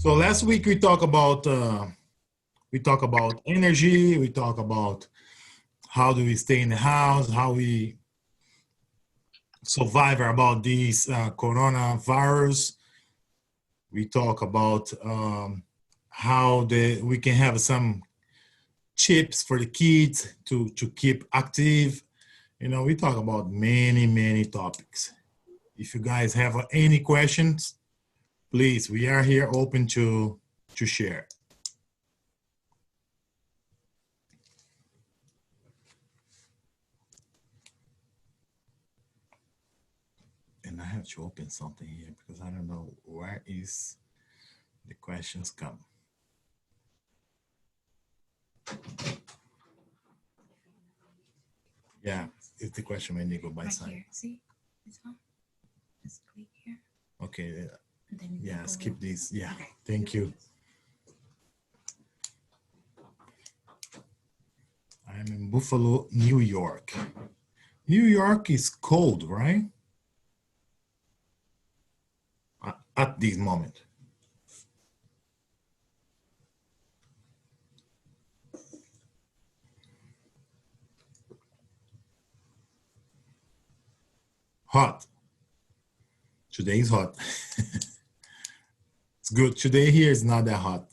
So last week we talk about energy. We talk about how do we stay in the house, how we survive about these coronavirus. We talk about how we can have some chips for the kids to keep active. You know, we talk about many topics. If you guys have any questions, please, we are here open to share. And I have to open something here because I don't know where is the questions come. Yeah, it's the question when you go by right side. here. See, it's on. Just click here. Okay. Then Yeah, skip this. Yeah, okay. thank you. I'm in Buffalo, New York. New York is cold, right? At this moment. Hot. Today is hot. It's good. Today here is not that hot.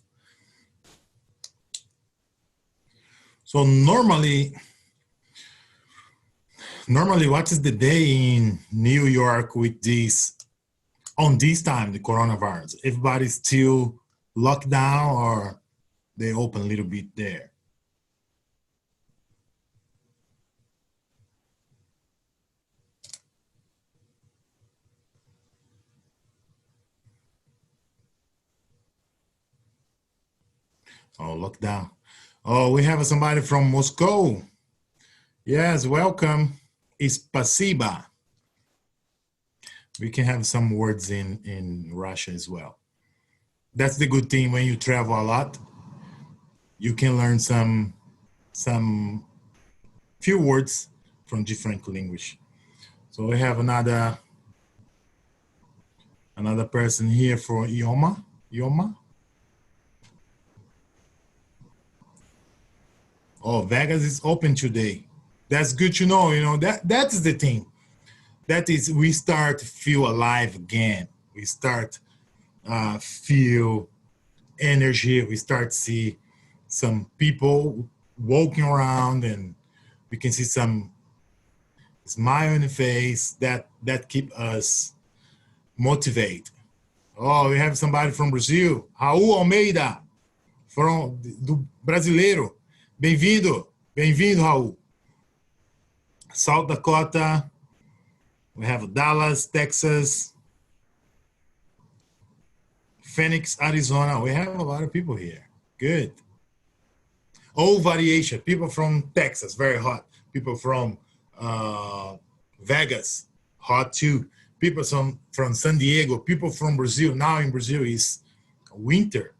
So normally, what is the day in New York with this, on this time, the coronavirus? Everybody's still locked down or they open a little bit there? Oh, lockdown. Oh, we have somebody from Moscow. Yes, welcome. Spasiba. We can have some words in Russia as well. That's the good thing when you travel a lot. You can learn some few words from different language. So we have another person here for Ioma. Ioma. Oh, Vegas is open today. That's good to know. You know, that is the thing. That is, we start to feel alive again. We start feel energy. We start to see some people walking around, and we can see some smile on the face that keep us motivated. Oh, we have somebody from Brazil, Raul Almeida, do brasileiro. Bem-vindo, Raul. South Dakota. We have Dallas, Texas, Phoenix, Arizona. We have a lot of people here. Good. All variation. People from Texas, very hot. People from Vegas, hot too. People from San Diego. People from Brazil. Now in Brazil is winter,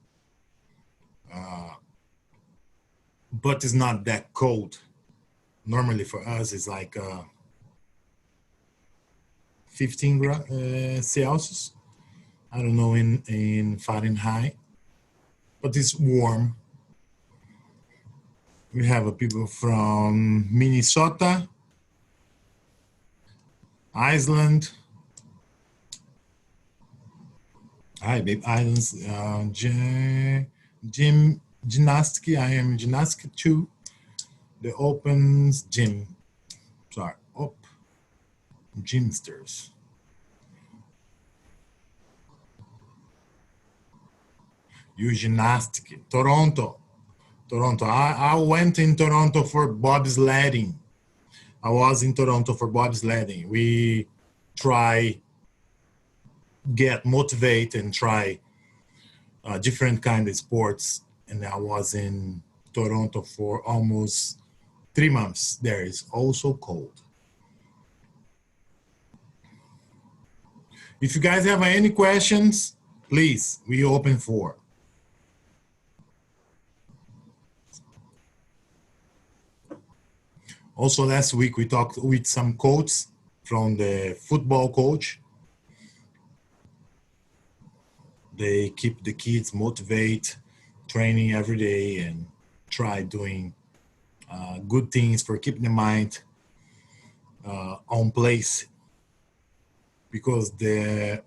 but it's not that cold. Normally for us, it's like 15 Celsius. I don't know in Fahrenheit, but it's warm. We have people from Minnesota, Iceland. Hi, babe. Islands. Gym gymnastic. I am gymnastic too. The opens gym. Sorry, up. Gymsters. You gymnastic. Toronto. I went in Toronto for bobsledding. I was in Toronto for bobsledding. We try get motivated and try different kind of sports. And I was in Toronto for almost 3 months. There is also cold. If you guys have any questions, please, we open for. Also, last week we talked with some coaches from the football coach. They keep the kids motivated, training every day, and try doing good things for keeping the mind on place because the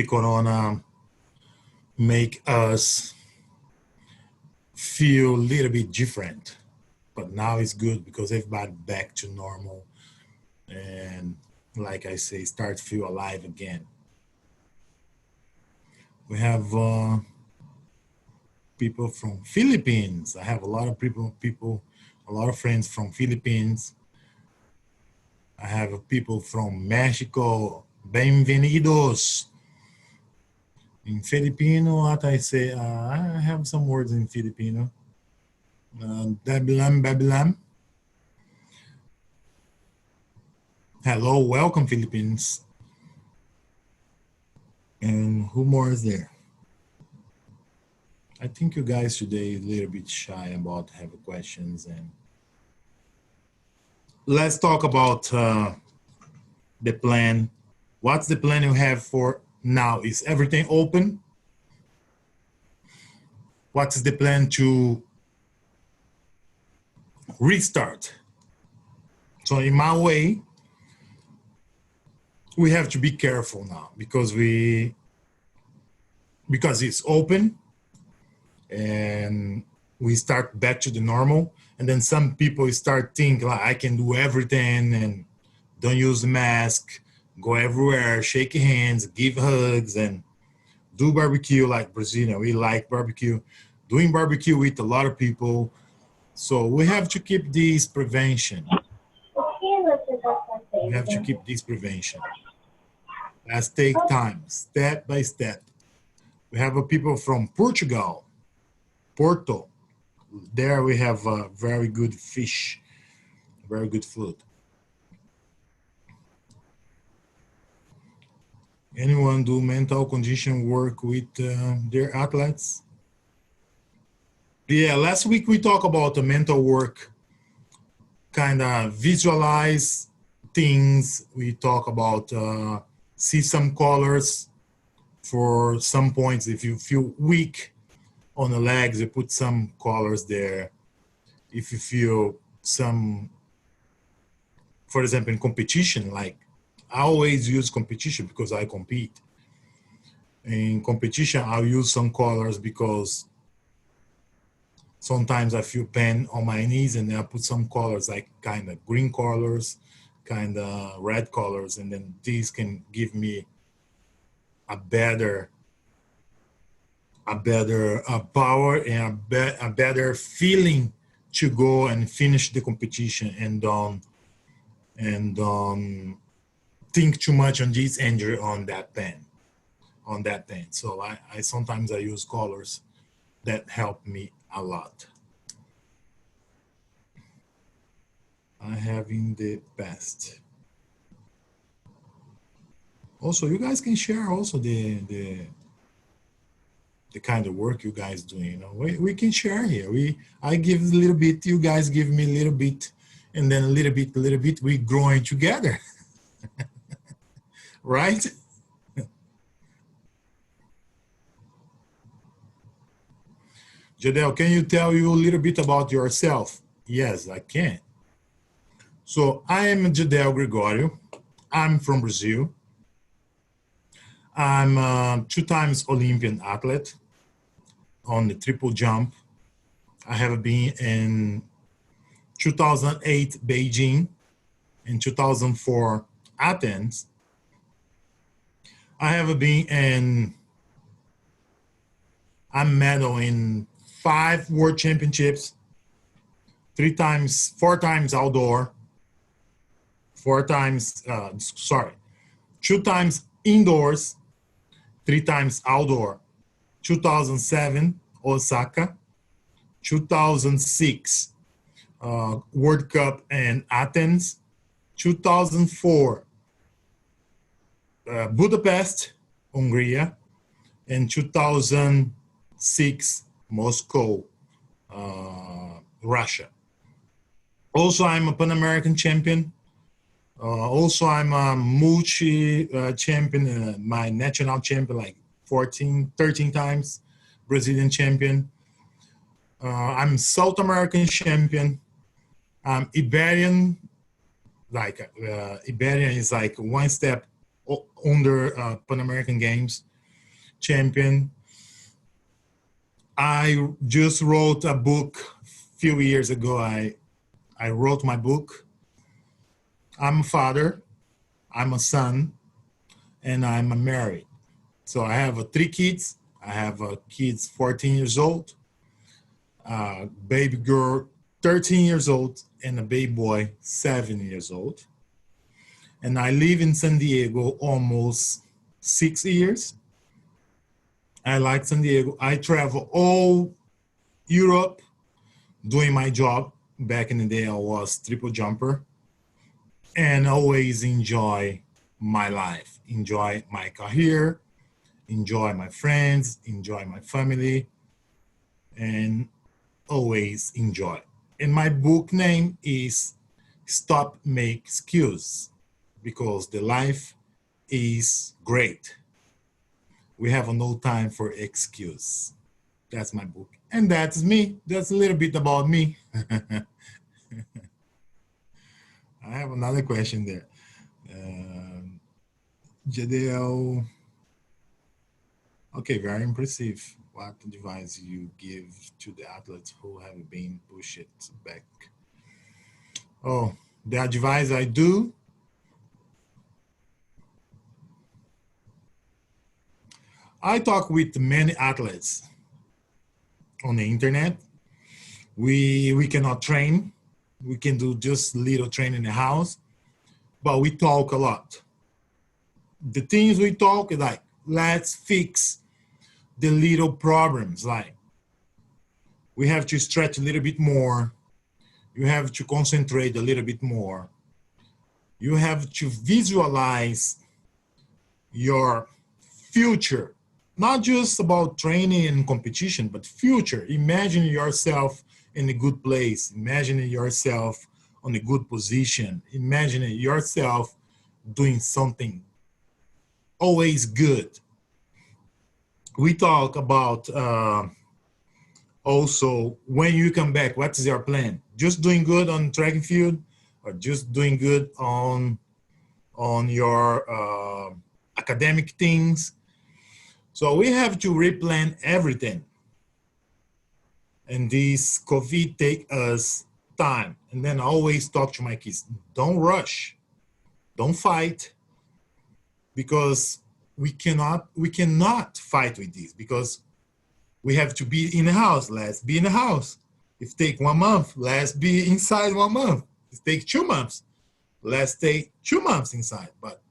corona make us feel a little bit different. But now it's good because everybody back to normal and like I say, start to feel alive again. We have people from Philippines. I have a lot of a lot of friends from Philippines. I have people from Mexico. Bienvenidos. In Filipino, what I say, I have some words in Filipino. Babilam, babilam. Hello, welcome Philippines. And who more is there? I think you guys today a little bit shy about having questions, and let's talk about the plan. What's the plan you have for now? Is everything open? What is the plan to restart? So in my way, we have to be careful now because it's open and we start back to the normal, and then some people start thinking like I can do everything and don't use the mask, go everywhere, shake hands, give hugs, and do barbecue like Brazilian. We like barbecue, doing barbecue with a lot of people. So we have to keep this prevention. We have to keep this prevention. Let's take time, step by step. We have people from Portugal, Porto. There we have very good fish, very good food. Anyone do mental condition work with their athletes? Yeah, last week we talked about the mental work, kind of visualize things. We talk about see some colors for some points. If you feel weak on the legs, you put some colors there. If you feel some, for example, in competition, like I always use competition because I compete. In competition, I'll use some colors because sometimes I feel pain on my knees and then I put some colors like kind of green colors, kind of red colors, and then these can give me a better power and a better feeling to go and finish the competition and think too much on this injury on that pain. So I sometimes I use colors that help me a lot. I have in the past. Also, you guys can share also the kind of work you guys do. You know, we can share here. I give a little bit, you guys give me a little bit, and then a little bit. We growing together, right? Jadel, can you tell you a little bit about yourself? Yes, I can. So I am Jadel Gregorio. I'm from Brazil. I'm a 2 times Olympian athlete on the triple jump. I have been in 2008 Beijing, in 2004 Athens. I have been in, I'm medal in 5 world championships, 4 times outdoor, 2 times indoors, 3 times outdoor. 2007 Osaka, 2006 World Cup in Athens, 2004 Budapest, Hungary, and 2006 Moscow, Russia. Also, I'm a Pan American champion Also, I'm a multi champion, my national champion, like 14, 13 times, Brazilian champion. I'm South American champion. I'm Iberian, like Iberian is like one step under Pan American Games champion. I just wrote a book a few years ago. I wrote my book. I'm a father, I'm a son, and I'm married. So I have three kids. I have kids 14 years old, baby girl 13 years old, and a baby boy 7 years old. And I live in San Diego almost 6 years. I like San Diego. I travel all Europe doing my job. Back in the day, I was triple jumper and always enjoy my life, enjoy my career, enjoy my friends, enjoy my family, and always enjoy. And my book name is Stop Make Excuse because the life is great. We have no time for excuse. That's my book. And that's me. That's a little bit about me. I have another question there. Jadel, okay, very impressive. What advice you give to the athletes who have been pushed back? Oh, the advice I do, I talk with many athletes on the internet. We cannot train. We can do just little training in the house, but we talk a lot. The things we talk is like, let's fix the little problems. Like, we have to stretch a little bit more. You have to concentrate a little bit more. You have to visualize your future, not just about training and competition, but future. Imagine yourself in a good place. Imagine yourself on a good position. Imagine yourself doing something always good. We talk about also when you come back, what is your plan? Just doing good on track and field, or just doing good on your academic things? So we have to replan everything. And this COVID take us time. And then I always talk to my kids, don't rush, don't fight, because we cannot fight with this because we have to be in the house. Let's be in the house. If it take 1 month, let's be inside 1 month. If it take 2 months, let's stay 2 months inside. But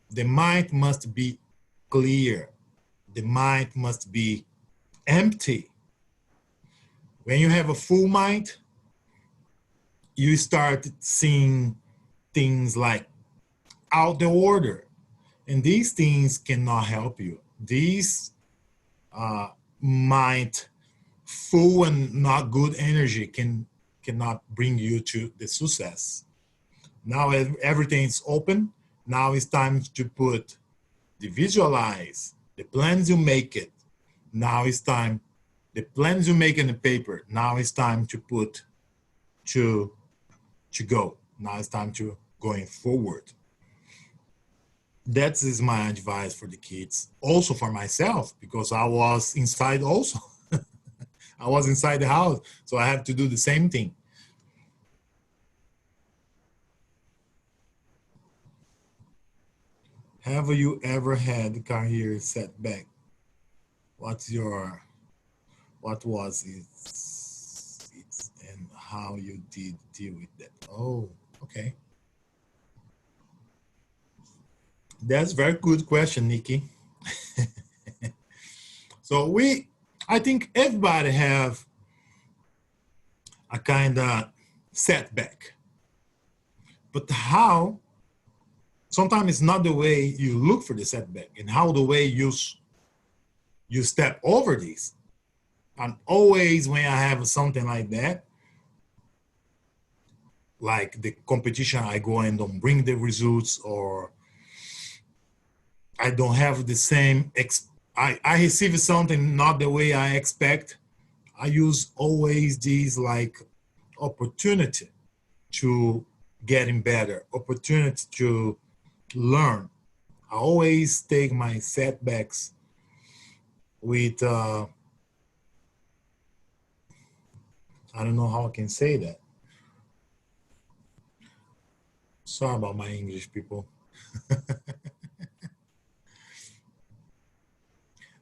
the mind must be clear. The mind must be empty. When you have a full mind, you start seeing things like out the order. And these things cannot help you. These mind full and not good energy cannot bring you to the success. Now everything is open. Now it's time to put the visualize, the plans you make it. Now it's time, the plans you make in the paper. Now it's time to put to go. Now it's time to going forward. That is my advice for the kids. Also for myself, because I was inside also. I was inside the house, so I have to do the same thing. Have you ever had a career setback? What was it and how you did deal with that? Oh, okay. That's a very good question, Nikki. So I think everybody have a kind of setback, but how, sometimes it's not the way you look for the setback and how the way you step over these. And always when I have something like that, like the competition, I go and don't bring the results, or I don't have the same, I receive something not the way I expect. I use always these like opportunity to getting better, opportunity to learn. I always take my setbacks with, I don't know how I can say that. Sorry about my English, people.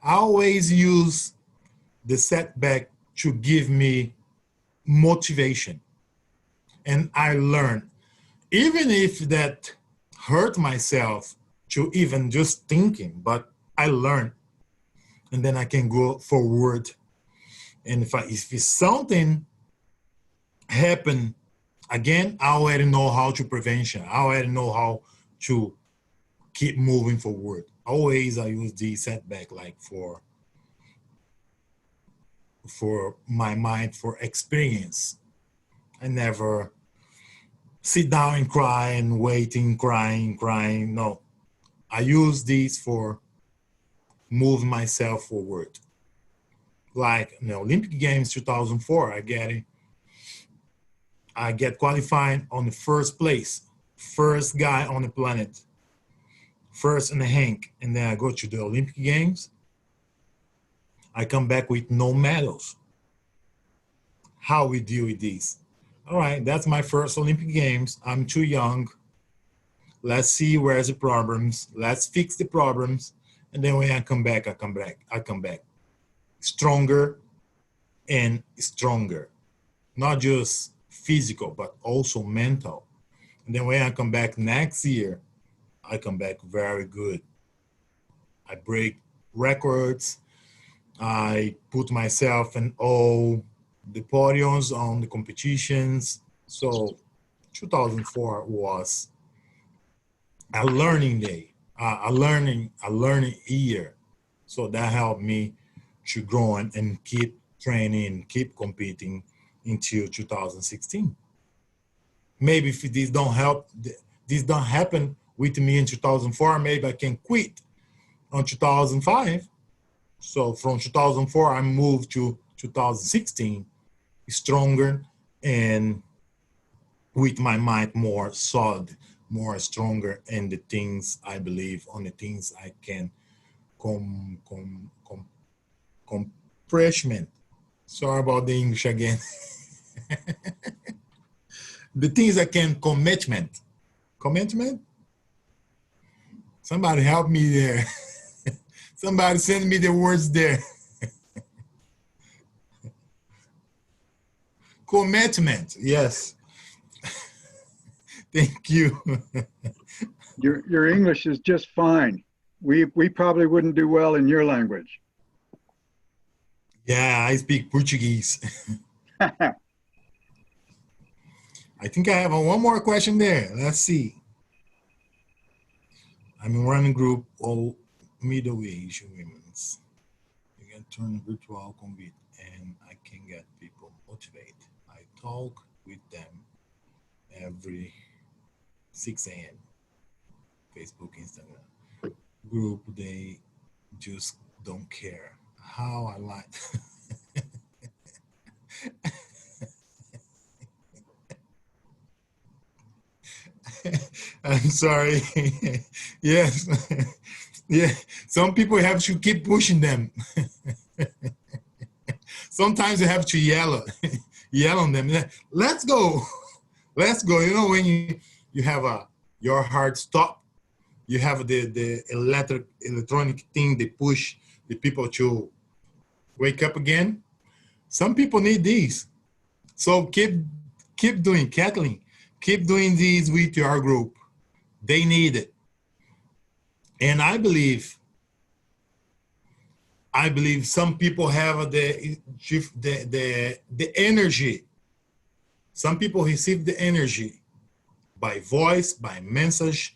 I always use the setback to give me motivation. And I learn, even if that hurt myself to even just thinking, but I learn, and then I can go forward. And if it's something happen again, I already know how to prevention. I already know how to keep moving forward. Always I use the setback like for my mind, for experience. I never sit down and cry and waiting, crying. No, I use these for move myself forward. Like in the Olympic Games 2004, I get qualified on the first place, first guy on the planet, first in the rank, and then I go to the Olympic Games. I come back with no medals. How we deal with these? All right, that's my first Olympic Games. I'm too young. Let's see where's the problems. Let's fix the problems. And then when I come back, I come back stronger and stronger. Not just physical, but also mental. And then when I come back next year, I come back very good. I break records. I put myself in all the podiums on the competitions. So 2004 was a learning day, a learning year. So that helped me to grow and keep training, keep competing until 2016. Maybe if this don't happen with me in 2004, maybe I can quit on 2005. So from 2004, I moved to 2016, stronger and with my mind more solid, more stronger in the things I believe, on the things I can compressment. Sorry about the English again. The things I can commitment. Commitment? Somebody help me there. Somebody send me the words there. Commitment, yes. Thank you. Your English is just fine. We probably wouldn't do well in your language. Yeah, I speak Portuguese. I think I have one more question there. Let's see. I'm running group all middle-aged women's. You can turn virtual compete and I can get people motivated. I talk with them every 6 a.m. Facebook, Instagram. Group, they just don't care. How I like. I'm sorry. Yes. Yeah. Some people have to keep pushing them. Sometimes you have to yell on them. Let's go. Let's go. You know, when you have your heart stop, you have the electronic thing, they push the people to wake up again. Some people need these. So keep doing, Kathleen, keep doing these with your group. They need it. And I believe some people have the energy. Some people receive the energy by voice, by message,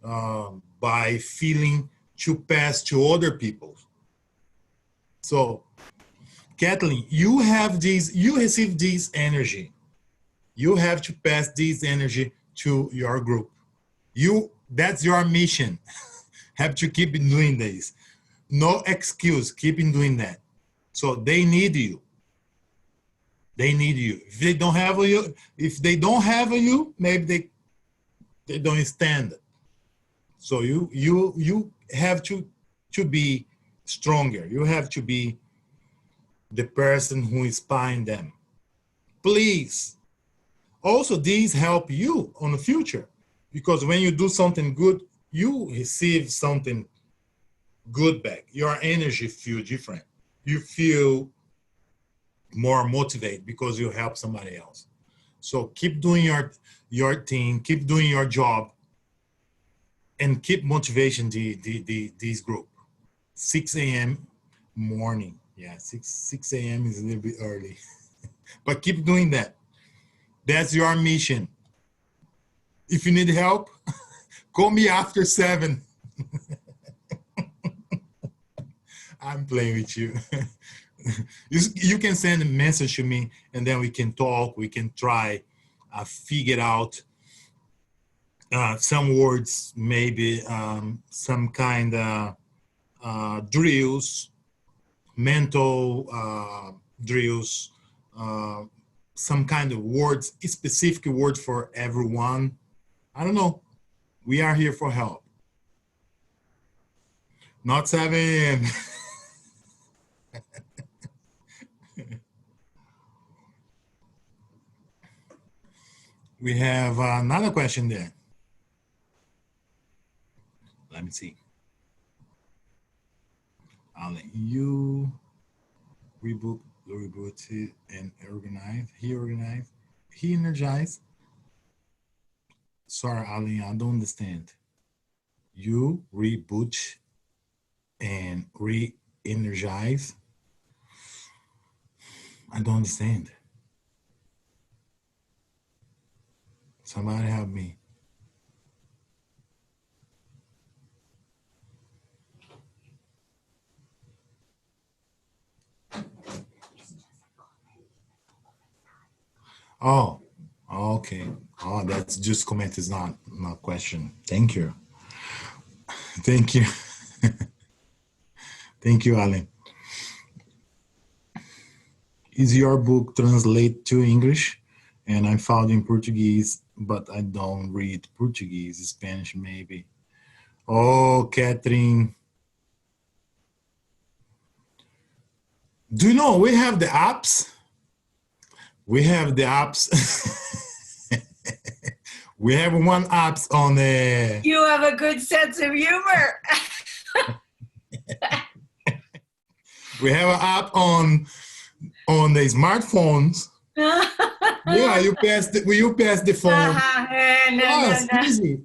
by feeling to pass to other people. So, Kathleen, you have these, you receive this energy. You have to pass this energy to your group. That's your mission. Have to keep doing this. No excuse, keep doing that. So they need you. They need you. If they don't have you, maybe they don't stand. So you have to be stronger. You have to be the person who inspires them. Please. Also, these help you on the future, because when you do something good, you receive something good back. Your energy feel different. You feel more motivated because you help somebody else. So keep doing your thing, keep doing your job, and keep motivation this group. 6 a.m. morning. Yeah, 6 a.m. is a little bit early. But keep doing that. That's your mission. If you need help, call me after 7. I'm playing with you. You can send a message to me, and then we can talk. We can try figure out some words, maybe some kind of drills, mental drills, some kind of words, specific words for everyone. I don't know. We are here for help. Not 7. We have another question there. Let me see. Alan, you rebooted and organized. He organized. He energized. Sorry, Alan, I don't understand. You reboot and re-energize. I don't understand. Somebody help me. Oh, okay. Oh, that's just comment, is not question. Thank you. Thank you. Thank you, Alan. Is your book translated to English? And I found in Portuguese, but I don't read Portuguese, Spanish maybe. Oh, Catherine. Do you know we have the apps? We have the apps. We have one apps on the. You have a good sense of humor. We have an app on the smartphones. Yeah, you pass the phone. Oh, it's easy.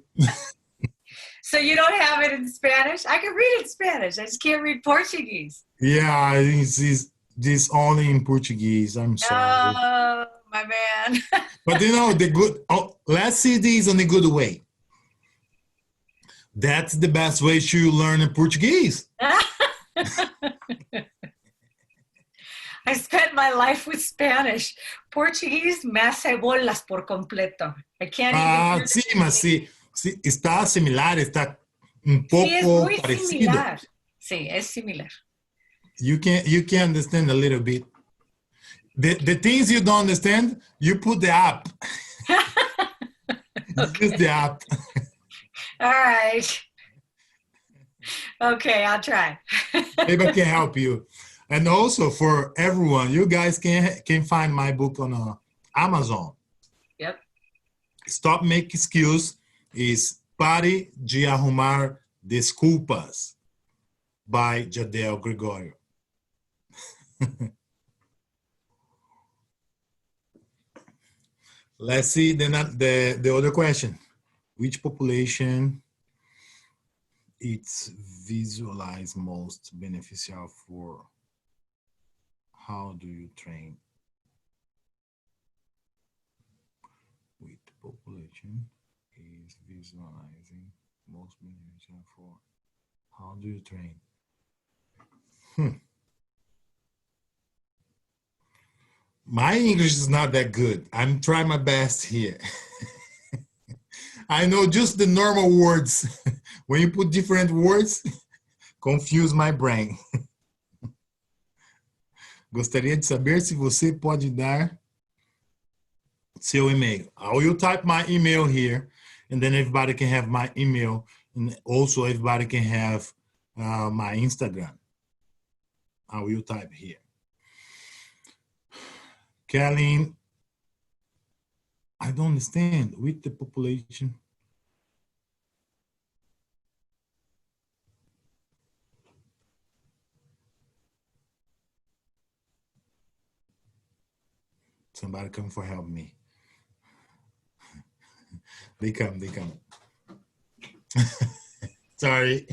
So you don't have it in Spanish? I can read it in Spanish. I just can't read Portuguese. Yeah, it's this only in Portuguese. I'm sorry. Oh, my man. But you know, let's see these in a good way. That's the best way to learn Portuguese. I spent my life with Spanish. Portuguese me hace bolas por completo. I can't even. Sí, mas sí, está similar, está un poco Sí, es muy parecido. similar. Sí, es similar. You can understand a little bit. The things you don't understand, you put the app. Okay. Use the app. All right. Okay, I'll try. Maybe I can help you. And also for everyone, you guys can find my book on Amazon. Yep. Stop Making Excuse is Pare de Arrumar Desculpas by Jadel Gregorio. Let's see the other question. Which population it's visualized most beneficial for? How do you train with population is visualizing most beneficial for? How do you train? My English is not that good. I'm trying my best here. I know just the normal words. When you put different words, confuse my brain. Gostaria de saber se você pode dar seu e-mail. I will type my email here, and then everybody can have my email, and also everybody can have my Instagram. I will type here. Kathleen, I don't understand. With the population. Somebody come for help me. They come. Sorry.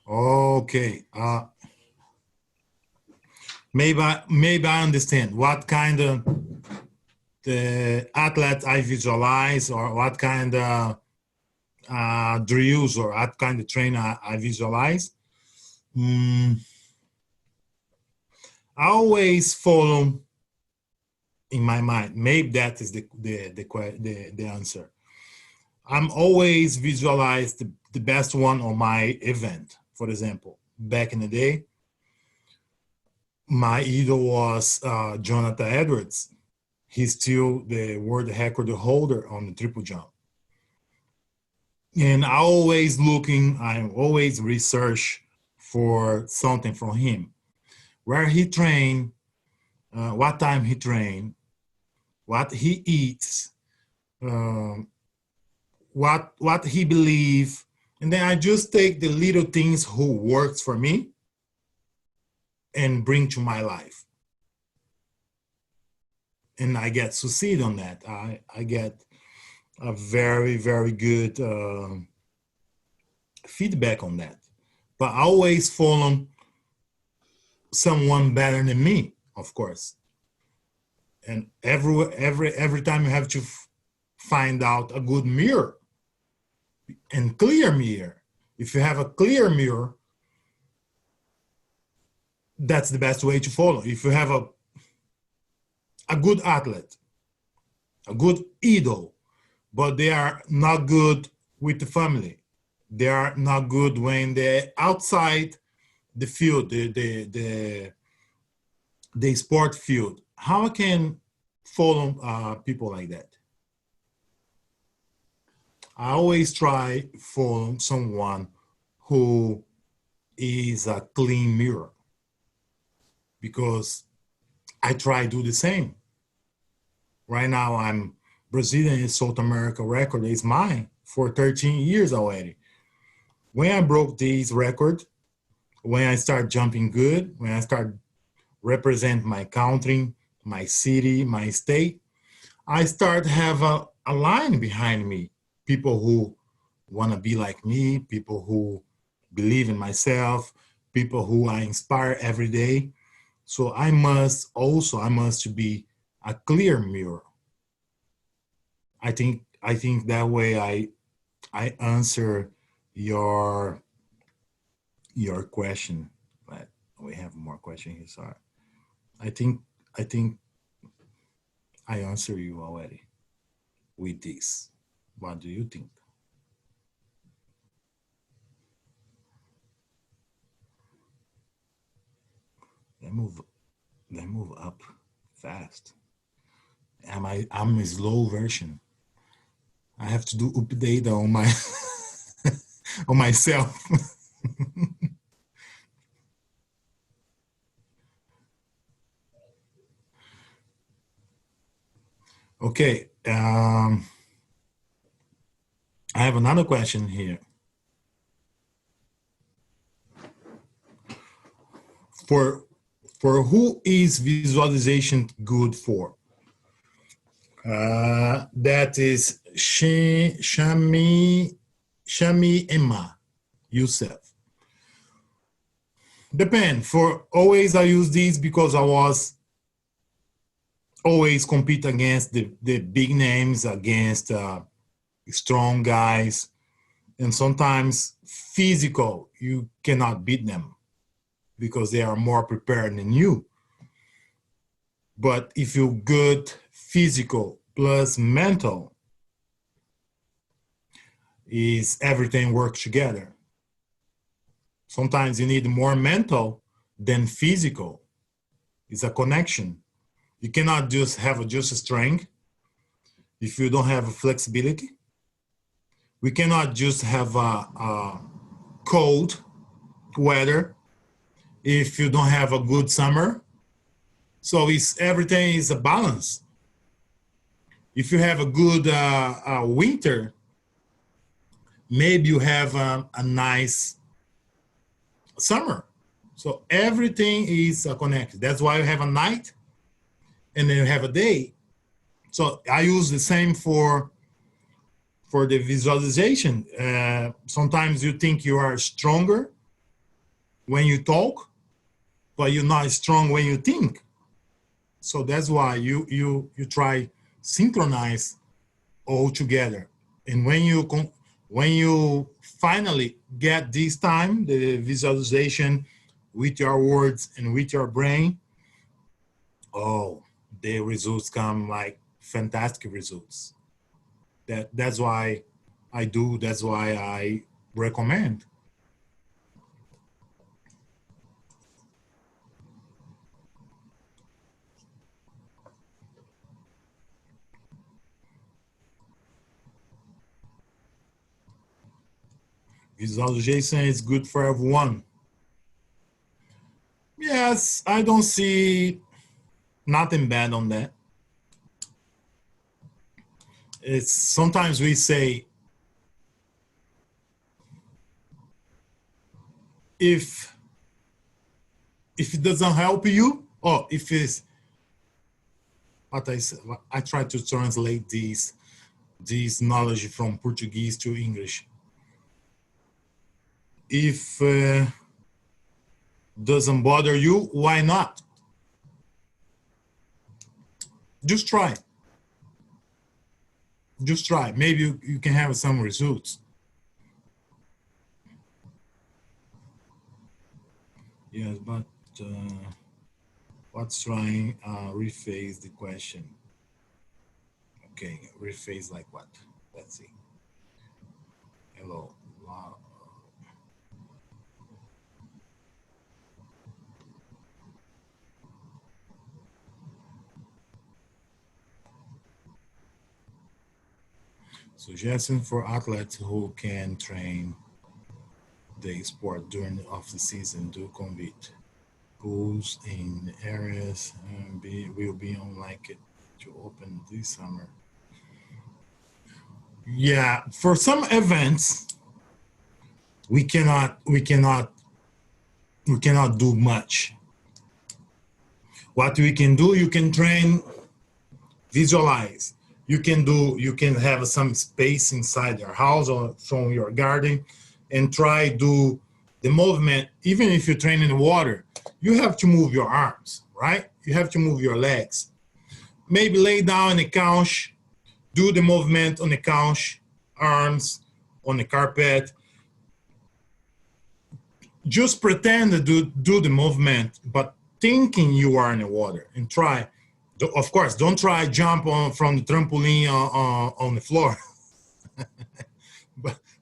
Okay. Maybe I understand what kind of the athlete I visualize, or what kind of drills, or what kind of trainer I visualize. I always follow in my mind. Maybe that is the answer. I'm always visualize the best one on my event. For example, back in the day, my idol was Jonathan Edwards. He's still the world record holder on the triple jump. And I always research for something from him. Where he trained, what time he trained, what he eats, what he believes. And then I just take the little things who works for me and bring to my life. And I get succeed on that. I get a very, very good feedback on that. But I always follow someone better than me, of course. And every time you have to find out a good mirror and clear mirror. If you have a clear mirror, that's the best way to follow. If you have a good athlete, a good idol, but they are not good with the family, they are not good when they're outside the field, the sport field, how I can follow people like that? I always try follow someone who is a clean mirror, because I try to do the same. Right now, I'm Brazilian and South America record is mine for 13 years already. When I broke this record, when I start jumping good, when I start represent my country, my city, my state, I start have a line behind me. People who want to be like me, people who believe in myself, people who I inspire every day. So I must be a clear mirror. I think that way I answer your question. But we have more questions here. Sorry. I think I answer you already with this. What do you think? They move up fast. I'm a slow version. I have to do update on my on myself. Okay. I have another question here. For who is visualization good for? That is Shami Emma Youssef. Depend. For always I use these because I was always compete against the big names, against strong guys, and sometimes physical, you cannot beat them because they are more prepared than you. But if you're good physical plus mental, is everything works together. Sometimes you need more mental than physical. It's a connection. You cannot just have just strength if you don't have flexibility. We cannot just have a cold weather if you don't have a good summer. So it's everything is a balance. If you have a good winter, maybe you have a nice summer. So everything is connected. That's why you have a night and then you have a day. So I use the same for the visualization. Sometimes you think you are stronger when you talk, but you're not strong when you think. So that's why you try synchronize all together. And when you finally get this time, the visualization with your words and with your brain, oh, the results come like fantastic results. That's why I do. That's why I recommend. Visualization is good for everyone. Yes, I don't see nothing bad on that. It's sometimes we say if it doesn't help you, or if it's what I say, I try to translate these knowledge from Portuguese to English. If doesn't bother you, why not? Just try. Just try. Maybe you can have some results. Yes, but what's trying rephrase the question? Okay, rephrase like what? Let's see. Hello. Wow. Suggestion for athletes who can train the sport during the off the season do compete. Pools in areas will be unlikely to open this summer. Yeah, for some events we cannot do much. What we can do, you can train, visualize. You can have some space inside your house or from your garden and try do the movement. Even if you train in the water, you have to move your arms, right? You have to move your legs. Maybe lay down on the couch, do the movement on the couch, arms on the carpet. Just pretend to do the movement, but thinking you are in the water, and try. Of course, don't try jump on from the trampoline on the floor,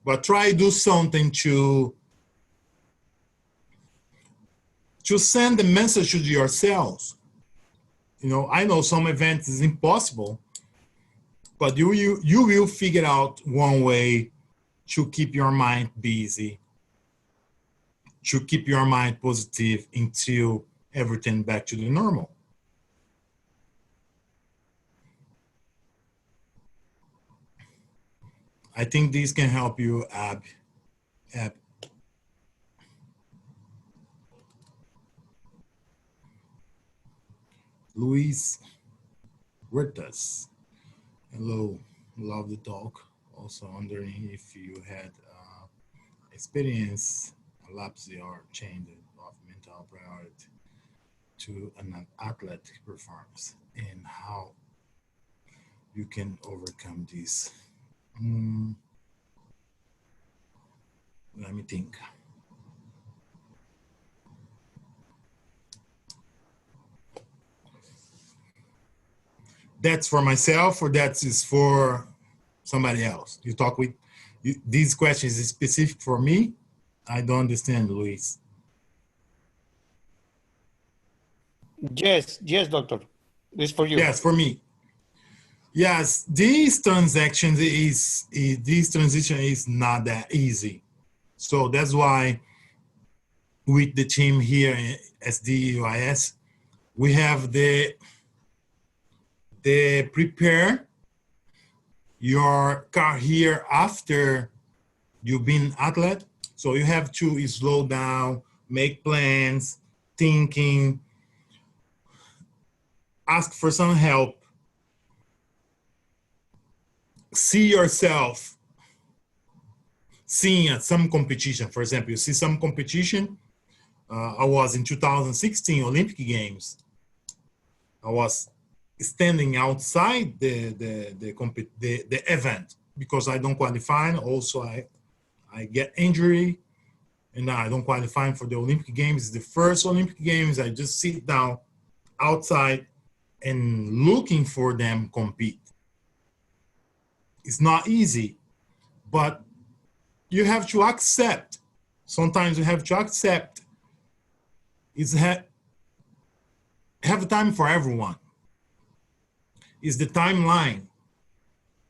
but try do something to send the message to yourselves. I know some events is impossible, but you will figure out one way to keep your mind busy, to keep your mind positive until everything back to the normal. I think these can help you, Ab. Luis Huertas. Hello, love the talk. Also wondering if you had experience a lapse or change of mental priority to an athletic performance and how you can overcome this. Let me think. That's for myself or that is for somebody else? You talk with, these questions is specific for me? I don't understand, Luis. Yes, yes, doctor. This for you. Yes, for me. Yes, this transition is not that easy. So that's why with the team here at SDUIS, we have the prepare your career after you've been athlete. So you have to slow down, make plans, thinking, ask for some help, see yourself seeing at some competition. For example, you see some competition. I was in 2016 Olympic Games. I was standing outside the event because I don't qualify. Also, I get injury and I don't qualify for the Olympic Games. It's the first Olympic Games. I just sit down outside and looking for them compete. It's not easy, but you have to accept. Sometimes you have to accept. It's have time for everyone. It's the timeline,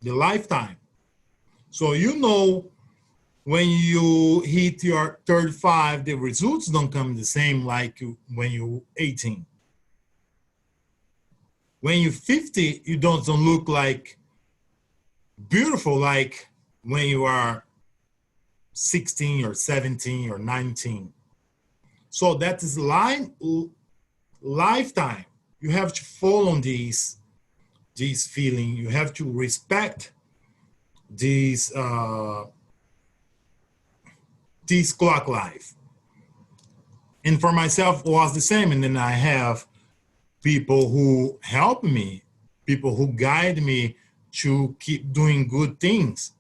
the lifetime. So you know when you hit your 35, the results don't come the same like when you're 18. When you're 50, you don't look like beautiful like when you are 16 or 17 or 19. So that is lifetime. You have to follow this feeling. You have to respect this clock life. And for myself, it was the same. And then I have people who help me, people who guide me to keep doing good things.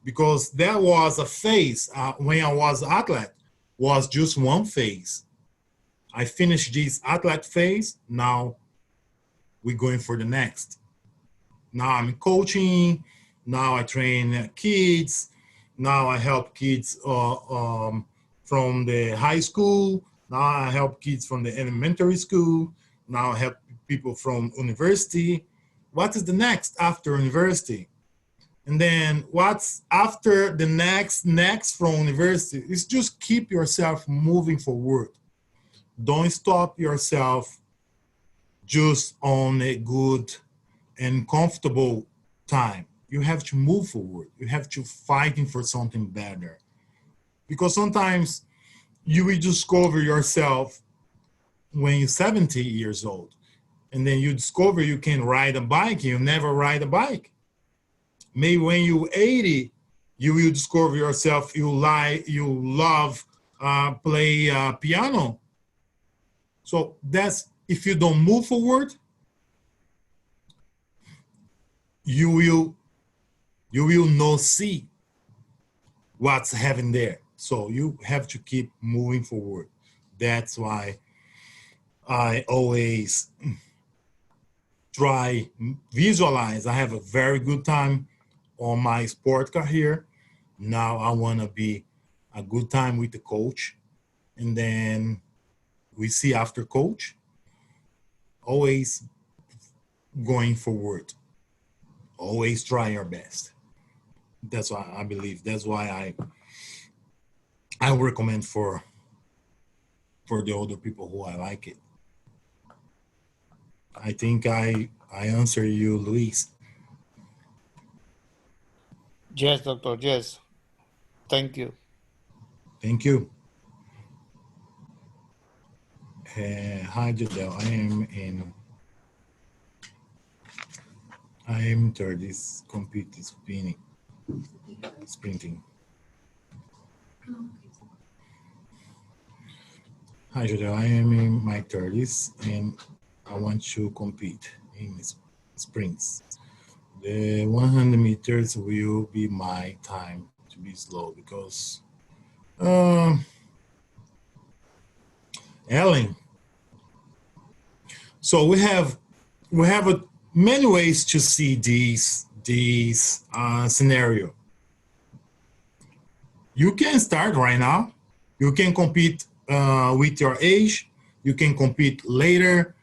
Because there was a phase when I was athlete, was just one phase. I finished this athlete phase. Now we're going for the next. Now I'm coaching. Now I train kids. Now I help kids from the high school. Now I help kids from the elementary school. Now I help people from university. What is the next after university? And then what's after the next from university? Is just keep yourself moving forward. Don't stop yourself just on a good and comfortable time. You have to move forward. You have to fighting for something better. Because sometimes you will discover yourself when you're 70 years old. And then you discover you can ride a bike. You never ride a bike. Maybe when you're 80, you will discover yourself you love play piano. So that's, if you don't move forward, you will not see what's happening there. So you have to keep moving forward. That's why I always try visualize. I have a very good time on my sport career. Now I want to be a good time with the coach, and then we see after coach. Always going forward. Always try our best. That's why I believe. That's why I recommend for the older people who I like it. I think I answer you, Luis. Yes, doctor. Yes. Thank you. Thank you. Hi, Jadel. I am third. This computer is sprinting. Hi, Jadel. I am in my 30s and I want to compete in sprints. The 100 meters will be my time to be slow because um, Ellen. So we have many ways to see these scenario. You can start right now. You can compete with your age. You can compete later.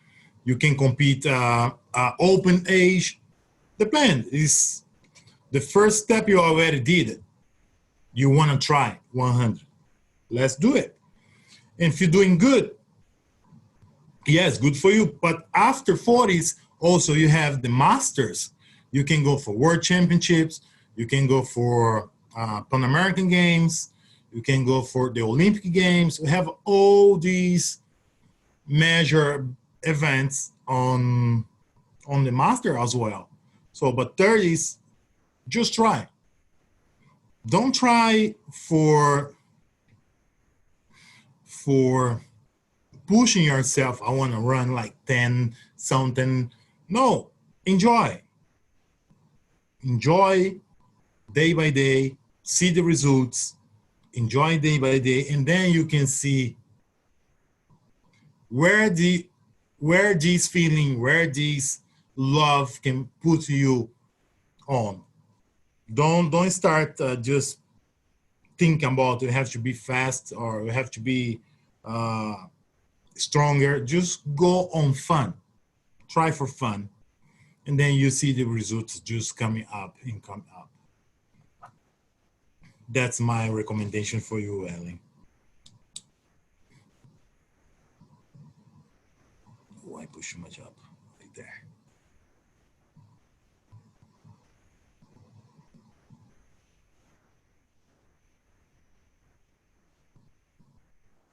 You can compete open age. Depend is the first step you already did it. You want to try 100. Let's do it. And if you're doing good, yes, good for you. But after 40s, also you have the masters. You can go for world championships. You can go for Pan American Games. You can go for the Olympic Games. We have all these major events on the master as well. So, but 30s, just try. Don't try for pushing yourself. I want to run like 10 something. No, enjoy. Enjoy day by day, see the results, enjoy day by day, and then you can see where this feeling, where this love can put you on. Don't start just thinking about you have to be fast or you have to be uh, stronger. Just go on fun. Try for fun, and then you see the results just coming up and come up. That's my recommendation for you, Ellie. Oh, I push too much up right there.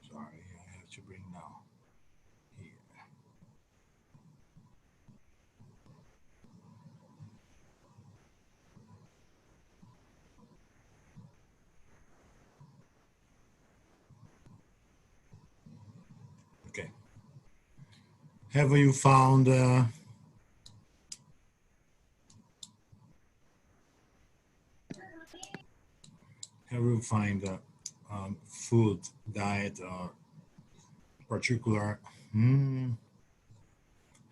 Sorry, I have to bring now here. Okay. Have you found have you find food diet or particular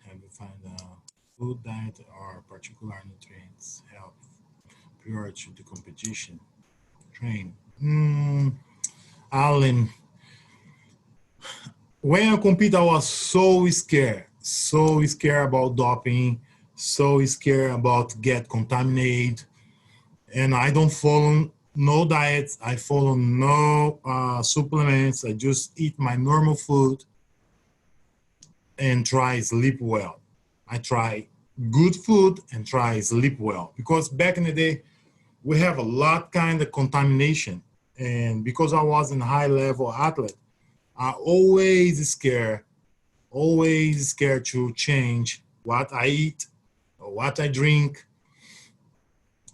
have you find food diet or particular nutrients help prior to the competition train? Alan, when I compete, I was so scared about doping, so scared about get contaminated, and I don't follow no diets. I follow no supplements. I just eat my normal food and try sleep well. I try good food and try sleep well because back in the day we have a lot kind of contamination, and because I was a high level athlete, I always scared to change what I eat or what I drink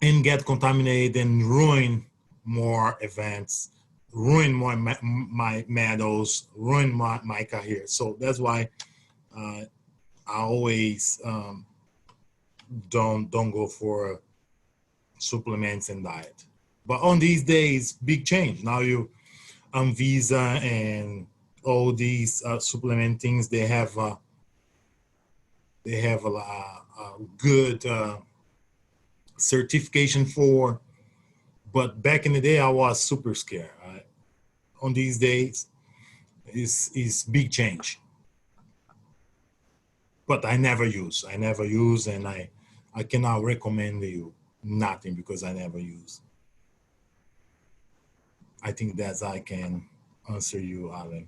and get contaminated and ruin more events, ruin my medals, ruin my career. So that's why I always don't go for supplements and diet. But on these days, big change. Now you Visa and all these supplement things, they have a good certification for. But back in the day, I was super scared. On these days, is big change. But I never use, and I cannot recommend you nothing because I never use. I think that's I can answer you, Alan.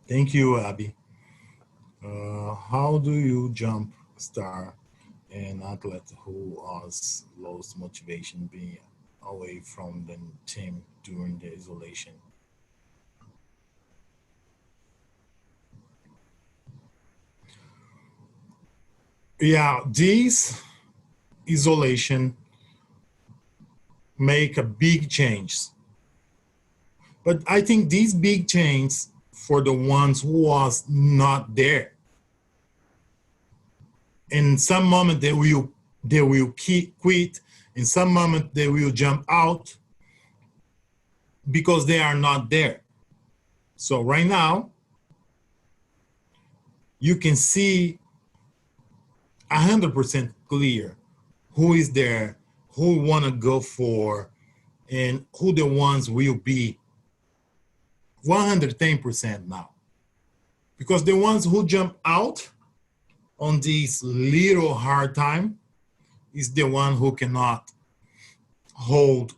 Thank you, Abby. How do you jump star an athlete who has lost motivation being away from the team during the isolation? Yeah, this isolation make a big change. But I think these big changes for the ones who was not there. In some moment they will quit. In some moment they will jump out because they are not there. So right now you can see 100% clear who is there, who want to go for, and who the ones will be 110% now. Because the ones who jump out on this little hard time is the one who cannot hold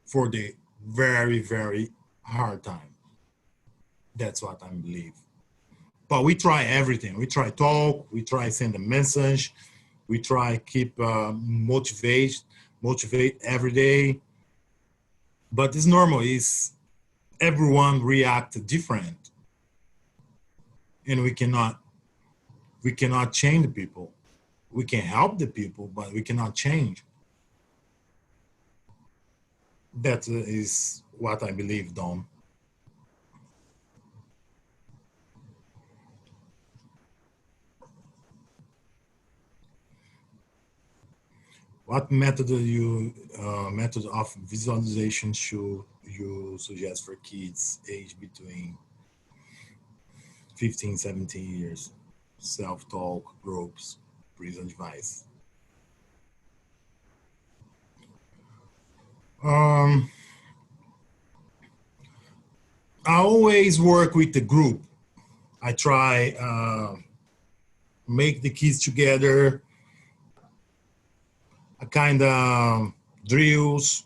for the very, very hard time. That's what I believe. But we try everything. We try talk, we try send a message, we try keep motivate every day. But it's normal. It's everyone react different, and we cannot change the people. We can help the people, but we cannot change. That is what I believe, Dom. What method of visualization should you suggest for kids aged between 15, 17 years? Self-talk, groups, prison device. I always work with the group. I try make the kids together, a kind of drills.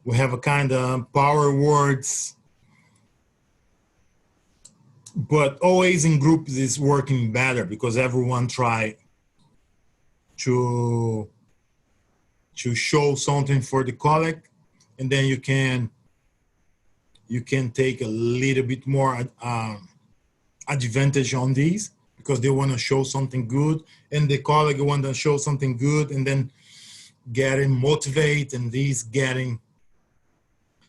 We have a kind of power words, but always in groups is working better because everyone try to show something for the colleague, and then you can take a little bit more advantage on these because they want to show something good, and the colleague want to show something good, and then getting motivate, and these getting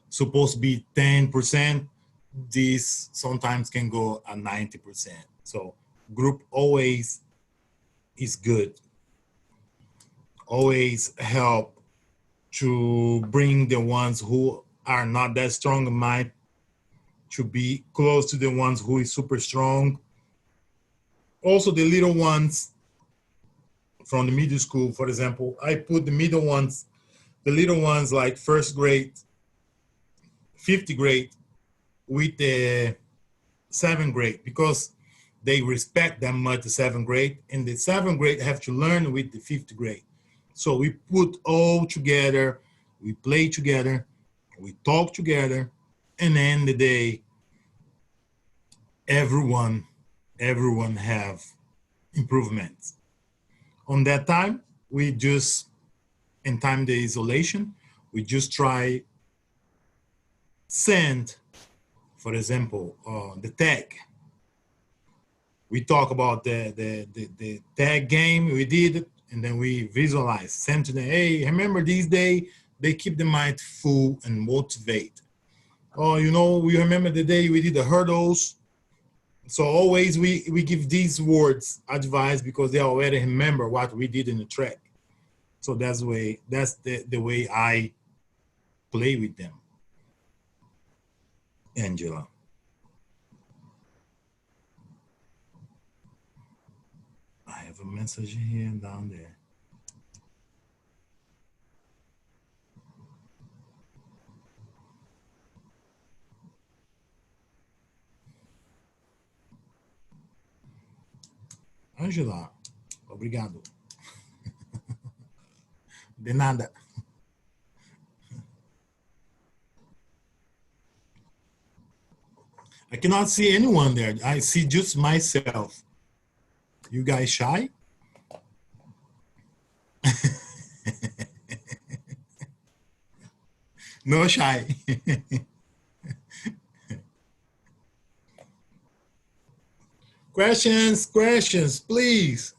supposed to be 10%, these sometimes can go at 90%. So group always is good. Always help to bring the ones who are not that strong in mind to be close to the ones who is super strong. Also the little ones from the middle school, for example, I put the little ones like first grade, fifth grade with the seventh grade because they respect that much the seventh grade, and the seventh grade have to learn with the fifth grade. So we put all together, we play together, we talk together, and then the day everyone have improvements. On that time, we just in time the isolation, we just try send, for example, the tag. We talk about the tag game we did, and then we visualize, send to them, hey, remember this day, they keep the mind full and motivate. Oh, we remember the day we did the hurdles. So always we give these words advice because they already remember what we did in the track. So that's the way I play with them. Angela. I have a message here and down there. Angela, obrigado. De nada. I cannot see anyone there. I see just myself. You guys shy? No shy. Questions, please.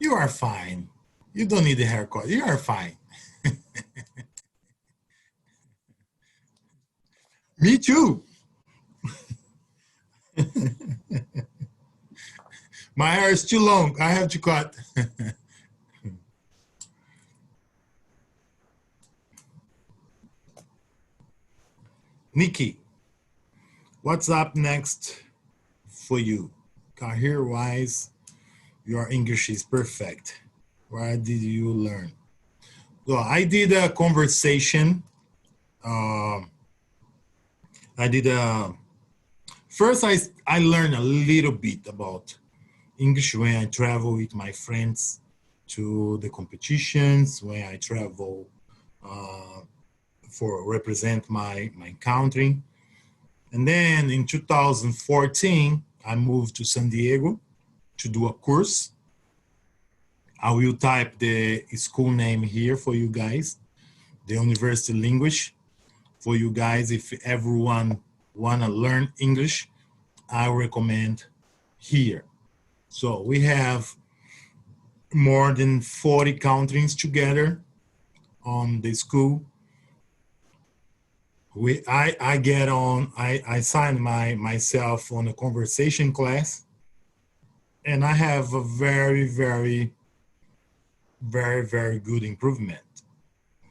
You are fine. You don't need a haircut. You are fine. Me too. My hair is too long. I have to cut. Nikki, what's up next for you? Career-wise, your English is perfect. Where did you learn? So I did a conversation. I did a, first I learned a little bit about English when I travel with my friends to the competitions, when I travel for represent my country. And then in 2014, I moved to San Diego to do a course. I will type the school name here for you guys, the University Language. For you guys, if everyone wanna learn English, I recommend here. So we have more than 40 countries together on the school. I signed myself on a conversation class, and I have a very, very, very, very good improvement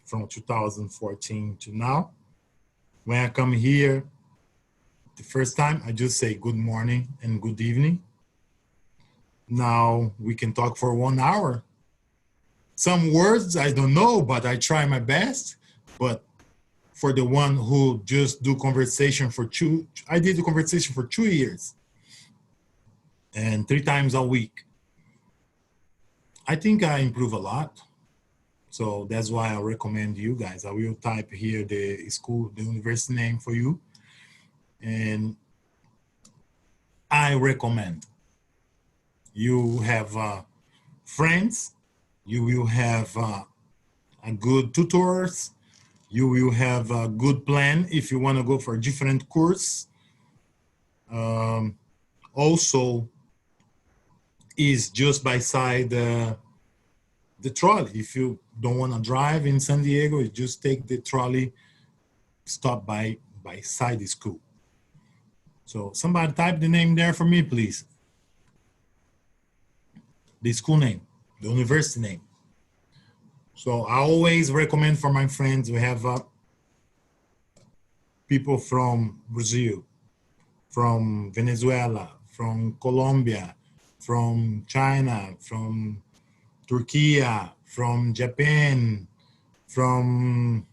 from 2014 to now. When I come here, the first time I just say good morning and good evening. Now we can talk for 1 hour. Some words I don't know, but I try my best. But for the one who just do conversation for I did the conversation for 2 years and 3 times a week. I think I improve a lot. So that's why I recommend you guys. I will type here the school, the university name for you. And I recommend you have friends, you will have a good tutors, you will have a good plan if you want to go for a different course. Also, is just by side the trolley. If you don't want to drive in San Diego, you just take the trolley, stop by side the school. So somebody type the name there for me, please. The school name, the university name. So I always recommend for my friends, we have people from Brazil, from Venezuela, from Colombia, from China, from Turkey, from Japan, from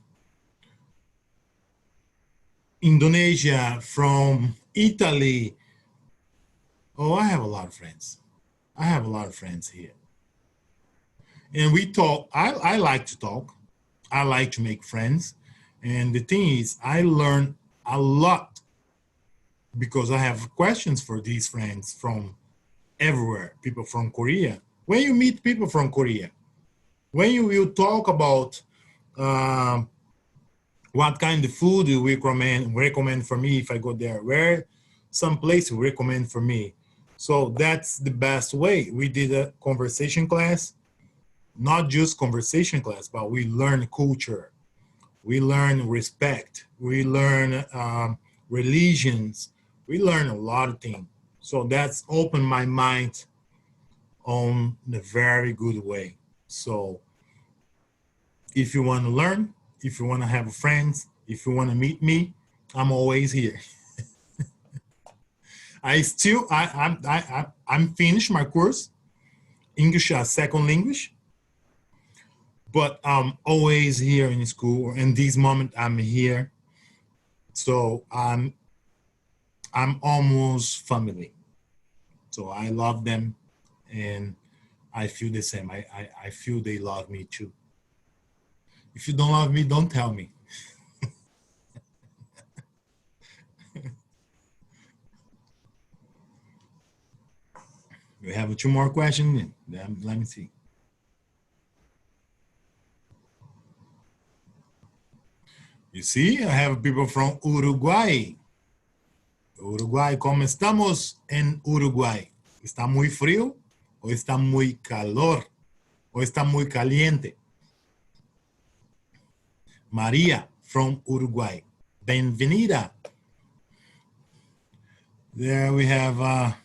Indonesia, from Italy. Oh, I have a lot of friends. I have a lot of friends here. And we talk, I like to talk. I like to make friends. And the thing is, I learn a lot because I have questions for these friends from everywhere, people from Korea. When you meet people from Korea, when you will talk about what kind of food you recommend for me if I go there, where some place you recommend for me. So that's the best way. We did a conversation class, not just conversation class, but we learn culture, we learn respect, we learn religions, we learn a lot of things. So that's opened my mind on a very good way. So if you want to learn, if you want to have friends, if you want to meet me, I'm always here. I'm finished my course, English as second language, but I'm always here in school. In this moment, I'm here. So I'm almost family. So I love them and I feel the same. I feel they love me too. If you don't love me, don't tell me. We have 2 more questions. Let me see. You see, I have people from Uruguay. Uruguay, ¿cómo estamos en Uruguay? ¿Está muy frío? Hoy está muy calor. Hoy está muy caliente. Maria from Uruguay. Bienvenida. There we have,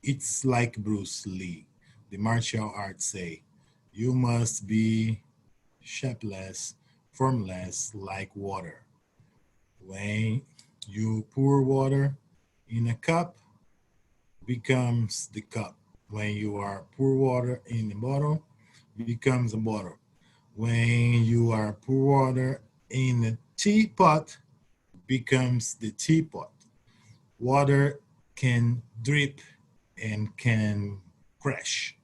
it's like Bruce Lee. The martial arts say, you must be shapeless, formless like water. When you pour water in a cup, becomes the cup. When you are pour water in a bottle, becomes a bottle. When you are pour water in a teapot, becomes the teapot. Water can drip and can crash.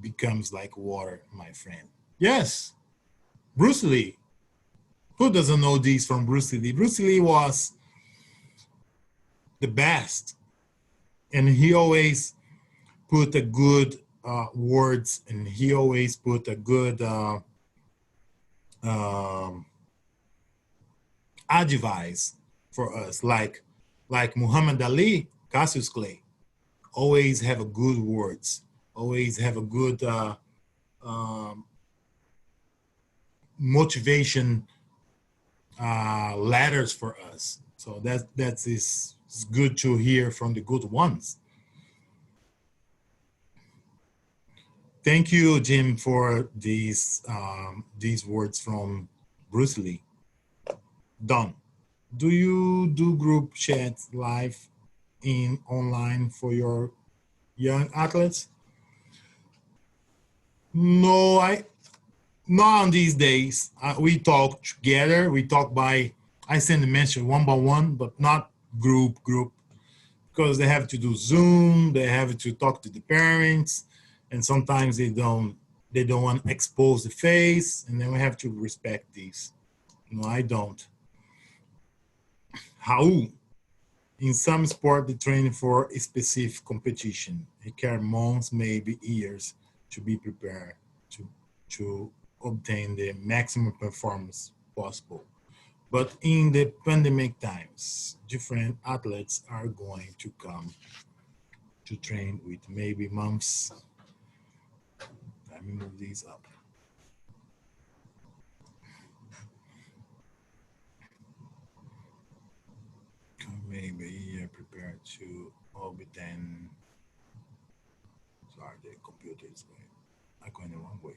Becomes like water, my friend. Yes, Bruce Lee. Who doesn't know this from Bruce Lee? Bruce Lee was the best, and he always put a good words, and he always put a good advice for us, like Muhammad Ali, Cassius Clay, always have a good words, always have a good motivation letters for us. So that is good to hear from the good ones. Thank you, Jim, for these words from Bruce Lee. Don, do you do group chats live in online for your young athletes? No, not on these days. We talk together. We talk I send a message one by one, but not group, because they have to do Zoom. They have to talk to the parents, and sometimes they don't want to expose the face, and then we have to respect these. No, I don't. Raul, in some sport, they train for a specific competition. It requires months, maybe years, to be prepared to obtain the maximum performance possible. But in the pandemic times, different athletes are going to come to train with maybe months. Let me move these up. Maybe you're prepared to obtain. Sorry, the computer is going the wrong way.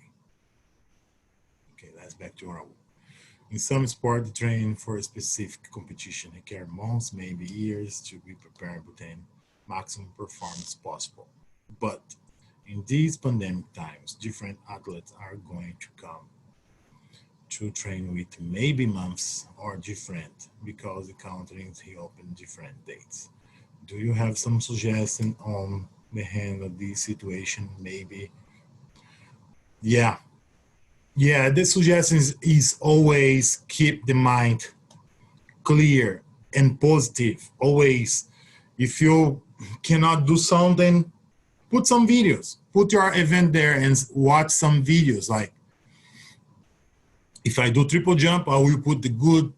Okay, that's back to our. In some sport, the training for a specific competition requires months, maybe years, to be prepared to obtain maximum performance possible. But in these pandemic times, different athletes are going to come to train with maybe months or different, because the countries open different dates. Do you have some suggestion on the hand of this situation? Maybe. Yeah, the suggestion is always keep the mind clear and positive. Always, if you cannot do something, put some videos. Put your event there and watch some videos. Like, if I do triple jump, I will put the good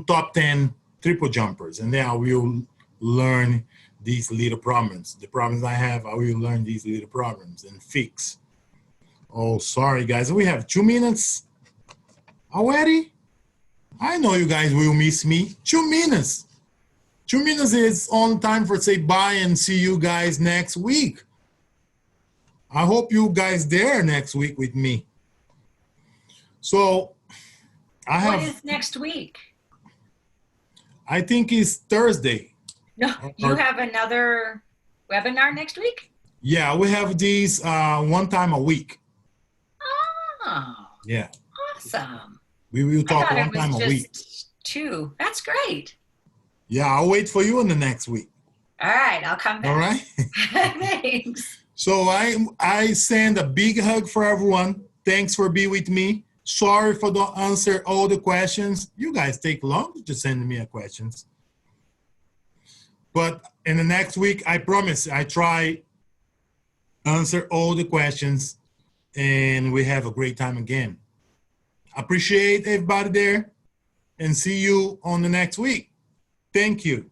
top 10 triple jumpers, and then I will learn these little problems. The problems I have, I will learn these little problems and fix. Oh, sorry, guys. We have 2 minutes already. I know you guys will miss me. 2 minutes. 2 minutes is on time for say bye and see you guys next week. I hope you guys there next week with me. So What is next week? I think it's Thursday. No, you have another webinar next week? Yeah, we have these one time a week. Oh, Yeah. awesome. We will talk I one thought it time was a week. just 2. That's great. Yeah, I'll wait for you in the next week. All right, I'll come back. All right. Thanks. So I send a big hug for everyone. Thanks for being with me. Sorry for don't answer all the questions. You guys take long to send me a questions. But in the next week, I promise I try answer all the questions, and we have a great time again. Appreciate everybody there, and see you on the next week. Thank you.